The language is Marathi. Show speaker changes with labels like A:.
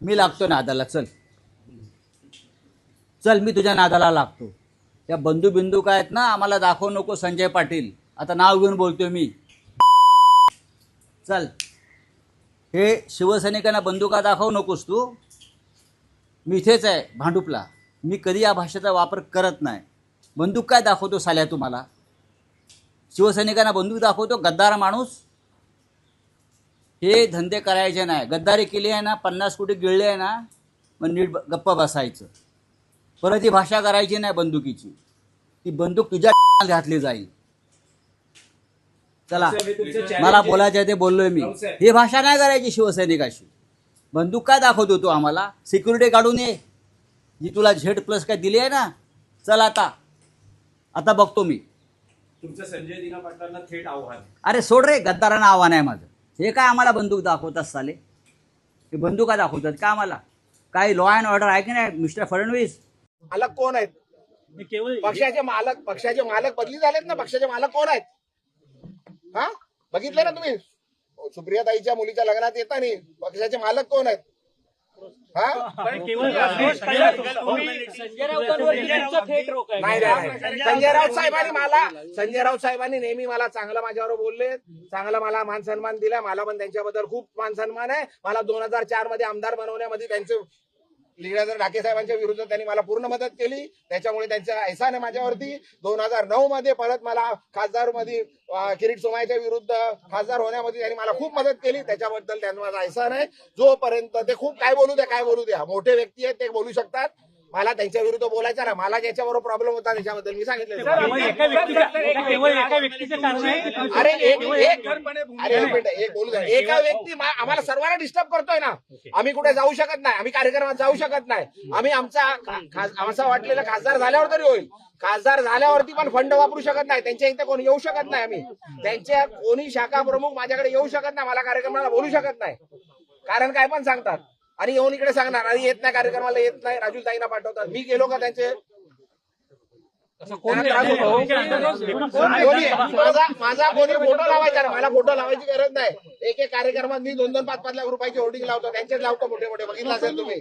A: मी लागतो नादाला. चल चल, मी तुझ्या नादाला लागतो. त्या बंधू बिंदू काय आहेत ना, आम्हाला दाखवू नको संजय पाटील. आता नाव घेऊन बोलतोय मी. चल, हे शिवसैनिकांना बंदुका दाखवू नकोस तू. मी इथेच आहे भांडुपला. मी कधी या भाषेचा वापर करत नाही. बंदूक काय दाखवतो साल्या तुम्हाला? शिवसैनिकांना बंदूक दाखवतो? गद्दार माणूस. हे धंदे करायचे नाही. गद्दारी केली आहे ना, 50 कोटी गिळले आहे ना, मग नीट गप्प बसायचं. परत ही भाषा करायची नाही बंदुकीची. ती बंदूक तुझ्या घातली जाईल. चला, मला बोलायचं आहे ते बोललोय मी. ही भाषा नाही करायची शिवसैनिकाशी. बंदूक काय दाखवतो तू आम्हाला? सिक्युरिटी काढून ये, जी तुला Z+ काय दिली आहे ना. चल आता बघतो मी.
B: तुमचं संजय दिना पाटलांना थेट आव्हान.
A: अरे सोड रे, गद्दारांना आव्हान आहे माझं. हे काय आम्हाला बंदूक दाखवतात साले? हे बंदुका दाखवतात का आम्हाला? काही लॉ अँड ऑर्डर आहे की नाही मिस्टर फडणवीस?
C: मालक कोण आहेत? पक्षाचे मालक बदली झालेत ना. पक्षाचे मालक कोण आहेत? हा, बघितले ना तुम्ही? सुप्रियाताईच्या मुलीच्या लग्नात येता नाही. पक्षाचे मालक कोण आहेत? हा, नाही. संजय राऊत साहेबांनी नेहमी मला चांगलं माझ्यावर बोलले, चांगला मला मान सन्मान दिला. मला पण त्यांच्याबद्दल खूप मान सन्मान आहे. मला 2004 मध्ये आमदार बनवण्यामध्ये त्यांचे लीलाधर ढाके साहेबांच्या विरुद्ध त्यांनी मला पूर्ण मदत केली. त्याच्यामुळे त्यांचा एहसान आहे माझ्यावरती. 2009 मध्ये परत मला खासदार मध्ये किरीट सोमायच्या विरुद्ध खासदार होण्यामध्ये त्यांनी मला खूप मदत केली. त्याच्याबद्दल त्यांना माझा एहसान आहे. जोपर्यंत ते खूप काय बोलू द्या, मोठे व्यक्ती आहेत, ते बोलू शकतात. मला त्यांच्या विरुद्ध बोलायचं ना. मला ज्याच्याबरोबर प्रॉब्लेम होता त्याच्याबद्दल मी सांगितलं. अरे एक बोलू द्या. एका व्यक्ती आम्हाला सर्वांना डिस्टर्ब करतोय ना. आम्ही कुठे जाऊ शकत नाही. आम्ही कार्यक्रमात जाऊ शकत नाही. आम्ही आमचा वाटलेला खासदार झाल्यावर तरी होईल. खासदार झाल्यावरती पण फंड वापरू शकत नाही. त्यांच्या इथे कोणी येऊ शकत नाही. आम्ही त्यांच्या कोणी शाखा प्रमुख माझ्याकडे येऊ शकत नाही. मला कार्यक्रमाला बोलू शकत नाही. कारण काय पण सांगतात आणि येऊन इकडे सांगणार आणि येत नाही, कार्यक्रमाला येत नाही, राजू ताईंना पाठवतात. मी गेलो का त्यांचे? माझा कोणी फोटो लावायचा ना. मला फोटो लावायची गरज नाही. एक कार्यक्रमात मी 2-2, 5-5 लाख रुपयाची होर्डिंग लावतो. त्यांचेच लावतो मोठे मोठे. बघितलं असेल तुम्ही.